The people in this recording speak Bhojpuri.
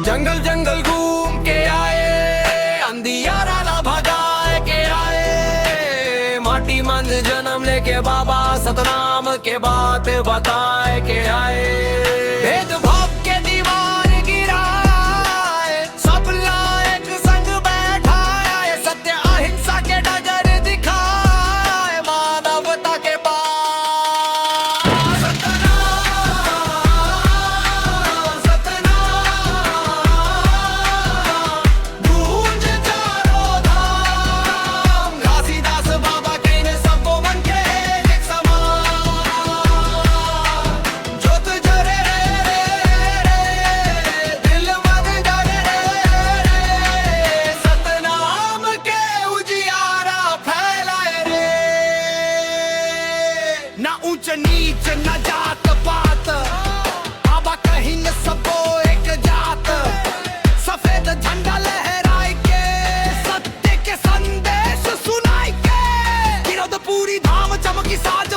जंगल जंगल घूम के आए, अंधियारा ना भगाए के आए, माटी मंद जन्म लेके बाबा सतनाम के बात बताए के आए। भेदभाव के दीवार गिराए, सब लायक संग बैठाए, सत्य अहिंसा के डगर दिखाए, मानवता के ना ऊंच नीच ना जात पात, बाबा कहीं न सबो एक जात, सफेद झंडा लहराए के, सत्य के संदेश सुनाए के, विरोध पूरी धाम चमकी साथ